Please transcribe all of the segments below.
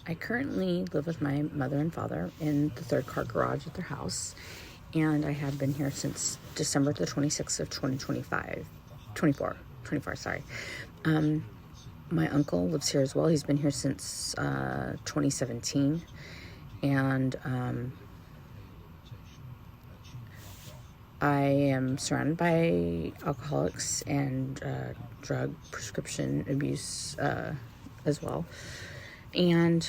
I currently live with my mother and father in the third car garage at their house, and I have been here since December the 26th of 2025, 24, sorry. My uncle lives here as well. He's been here since 2017, and I am surrounded by alcoholics and drug prescription abuse as well. And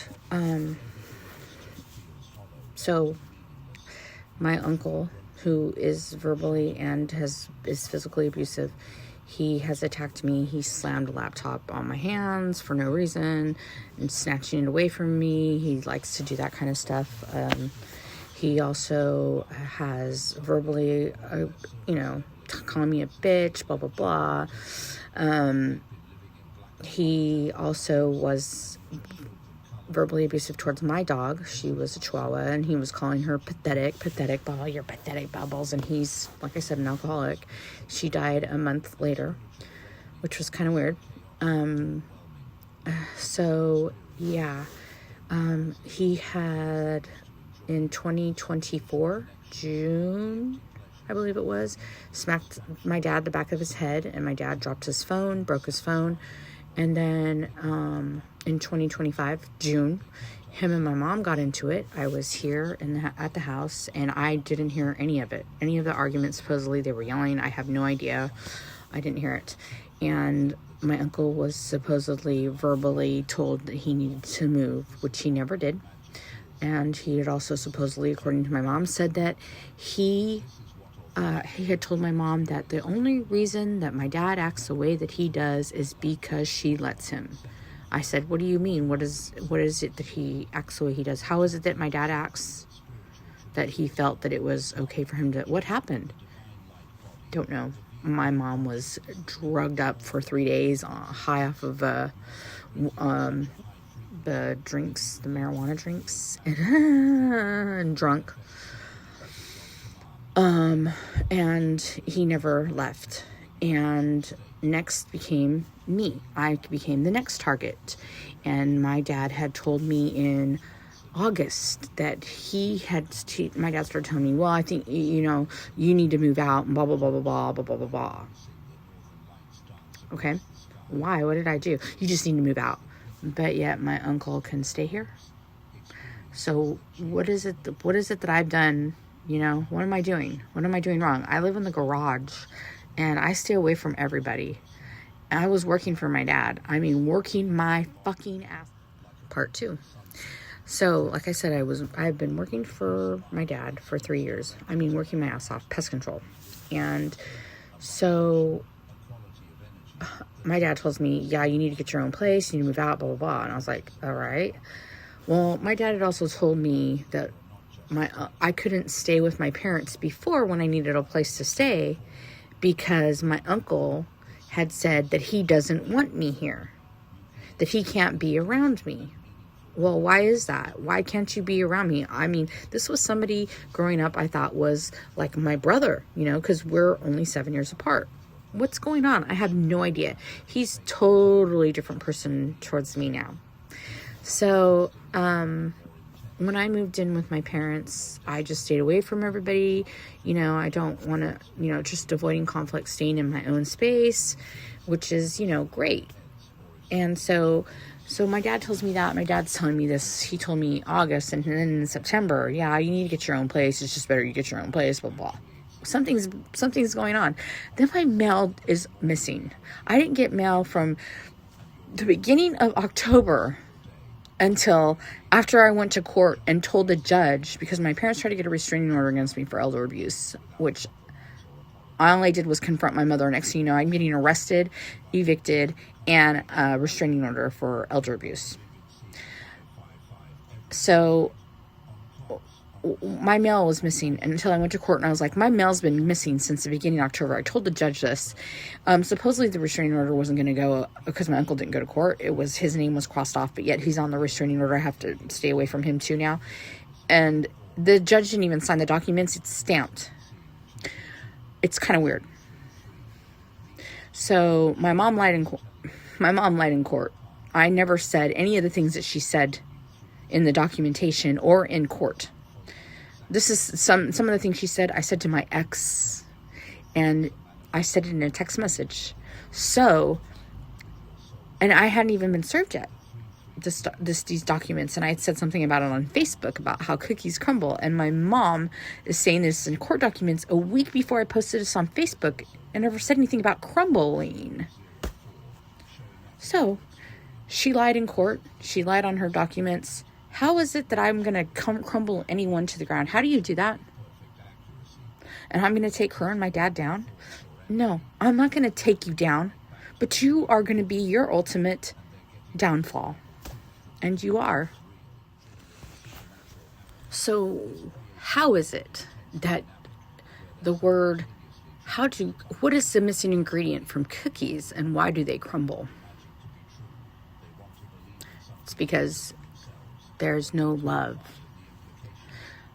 so my uncle, who is verbally and is physically abusive, he has attacked me. He slammed a laptop on my hands for no reason and snatching it away from me. He likes to do that kind of stuff. He also has verbally, calling me a bitch, blah, blah, blah. He also was verbally abusive towards my dog. She was a Chihuahua, and he was calling her pathetic, blah, you're pathetic, bubbles. And he's, like I said, an alcoholic. She died a month later, which was kind of weird. He had, in 2024, June, I believe it was, smacked my dad the back of his head, and my dad dropped his phone, broke his phone. And then in 2025, June, him and my mom got into it. I was here at the house, and I didn't hear any of it. Any of the arguments, supposedly they were yelling. I have no idea. I didn't hear it. And my uncle was supposedly verbally told that he needed to move, which he never did. And he had also supposedly, according to my mom, said that he had told my mom that the only reason that my dad acts the way that he does is because she lets him. I said, what do you mean? What is it that he acts the way he does? How is it that my dad acts that he felt that it was okay for him to... What happened? Don't know. My mom was drugged up for 3 days, high off of the drinks, the marijuana drinks, and drunk. And he never left. And next became me. I became the next target. And my dad had told me in August that my dad started telling me, well, I think, you need to move out, and blah, blah, blah, blah, blah, blah, blah, blah, blah. Okay. Why? What did I do? You just need to move out. But yet my uncle can stay here. So what is it that I've done? What am I doing? What am I doing wrong? I live in the garage, and I stay away from everybody. I was working for my dad. Working my fucking ass. Part 2. So, like I said, I've been working for my dad for 3 years. Working my ass off, pest control. And so my dad tells me, yeah, you need to get your own place, you need to move out, blah, blah, blah. And I was like, all right. Well, my dad had also told me that I couldn't stay with my parents before when I needed a place to stay, because my uncle had said that he doesn't want me here, that he can't be around me. Well, why is that? Why can't you be around me? This was somebody growing up I thought was like my brother, because we're only 7 years apart. What's going on? I have no idea. He's totally different person towards me now. So, when I moved in with my parents, I just stayed away from everybody. I don't want to, just avoiding conflict, staying in my own space, which is, great. And so my dad tells me that. My dad's telling me this. He told me August, and then in September, yeah, you need to get your own place. It's just better you get your own place, blah, blah. Something's going on. Then my mail is missing. I didn't get mail from the beginning of October until after I went to court and told the judge, because my parents tried to get a restraining order against me for elder abuse, which all I did was confront my mother. Next thing you know, I'm getting arrested, evicted, and a restraining order for elder abuse. So my mail was missing until I went to court, and I was like, my mail's been missing since the beginning of October. I told the judge this. Supposedly the restraining order wasn't going to go because my uncle didn't go to court. His name was crossed off, but yet he's on the restraining order. I have to stay away from him too now. And the judge didn't even sign the documents. It's stamped. It's kind of weird. So my mom lied in court. I never said any of the things that she said in the documentation or in court. This is some of the things she said. I said to my ex, and I said it in a text message. So, and I hadn't even been served yet, these documents. And I had said something about it on Facebook about how cookies crumble. And my mom is saying this in court documents a week before I posted this on Facebook, and never said anything about crumbling. So, she lied in court. She lied on her documents. How is it that I'm going to crumble anyone to the ground? How do you do that? And I'm going to take her and my dad down? No, I'm not going to take you down. But you are going to be your ultimate downfall. And you are. So, how is it that the word, what is the missing ingredient from cookies, and why do they crumble? It's because there's no love.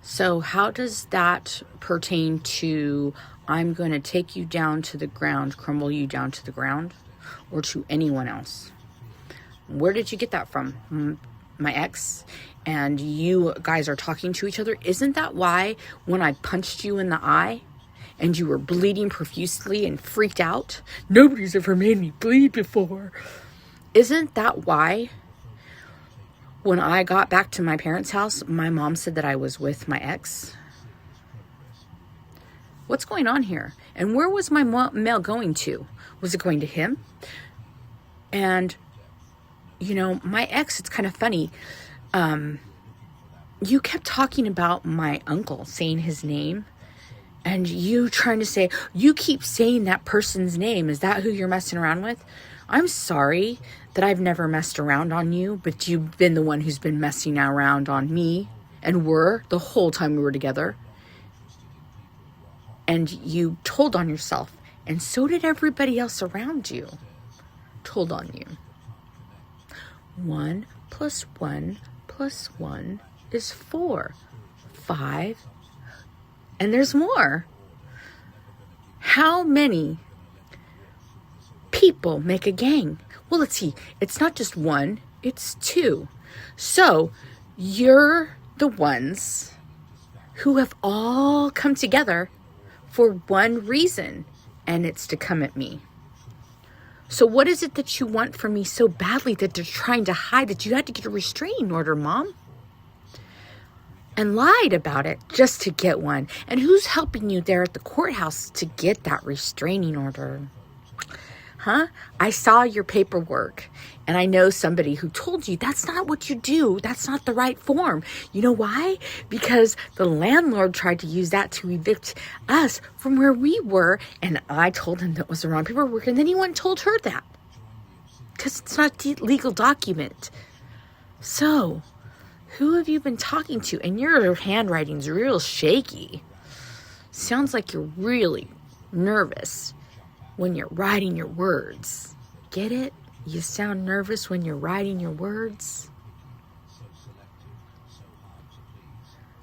So how does that pertain to, I'm going to take you down to the ground, crumble you down to the ground, or to anyone else? Where did you get that from? My ex, and you guys are talking to each other. Isn't that why when I punched you in the eye and you were bleeding profusely and freaked out? Nobody's ever made me bleed before. Isn't that why when I got back to my parents' house, my mom said that I was with my ex? What's going on here? And where was my mail going to? Was it going to him? And, you know, my ex, it's kind of funny. You kept talking about my uncle, saying his name. And you trying to say, you keep saying that person's name. Is that who you're messing around with? I'm sorry that I've never messed around on you, but you've been the one who's been messing around on me, and were the whole time we were together. And you told on yourself, and so did everybody else around you. Told on you. 1 + 1 + 1 is 4. 5. And there's more. How many people make a gang? Well, let's see. It's not just 1, it's 2. So you're the ones who have all come together for one reason, and it's to come at me. So what is it that you want from me so badly that they're trying to hide, that you had to get a restraining order, Mom? And lied about it just to get one. And who's helping you there at the courthouse to get that restraining order? Huh? I saw your paperwork, and I know somebody who told you that's not what you do. That's not the right form. You know why? Because the landlord tried to use that to evict us from where we were, and I told him that was the wrong paperwork, and then he went and told her that. Because it's not a legal document. So, who have you been talking to? And your handwriting's real shaky. Sounds like you're really nervous when you're writing your words. Get it? You sound nervous when you're writing your words?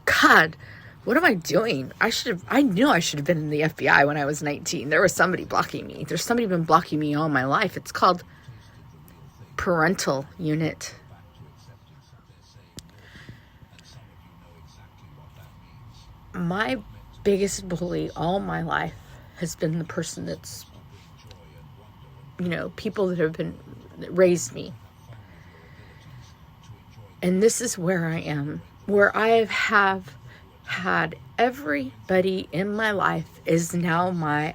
God, what am I doing? I knew I should have been in the FBI when I was 19. There was somebody blocking me. There's somebody been blocking me all my life. It's called parental unit. My biggest bully all my life has been the person that's, people that have raised me. And this is where I am, where I have had everybody in my life is now my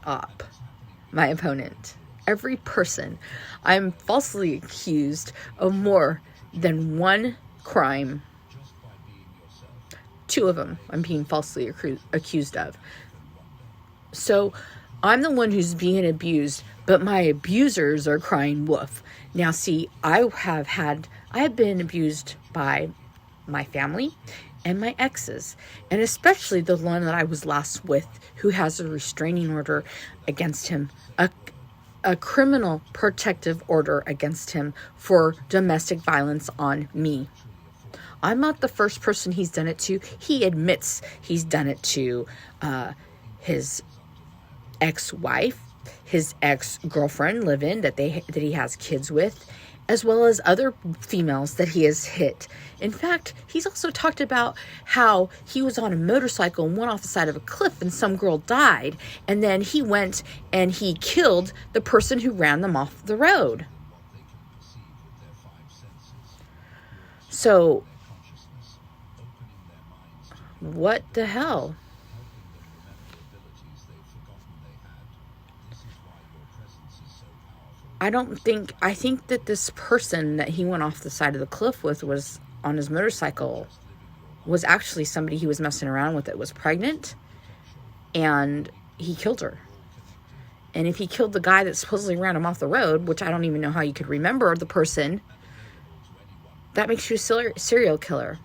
opponent. Every person. I'm falsely accused of more than one crime. 2 of them I'm being falsely accused of. So I'm the one who's being abused, but my abusers are crying wolf. Now see, I have been abused by my family and my exes, and especially the one that I was last with, who has a restraining order against him, a criminal protective order against him for domestic violence on me. I'm not the first person he's done it to. He admits he's done it to his ex-wife, his ex-girlfriend live-in that he has kids with, as well as other females that he has hit. In fact, he's also talked about how he was on a motorcycle and went off the side of a cliff and some girl died. And then he went and he killed the person who ran them off the road. So, what the hell? I think that this person that he went off the side of the cliff with was on his motorcycle was actually somebody he was messing around with that was pregnant, and he killed her. And if he killed the guy that supposedly ran him off the road, which I don't even know how you could remember the person, that makes you a serial killer.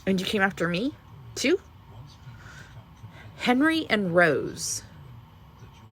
And you came after me, too? Henry and Rose.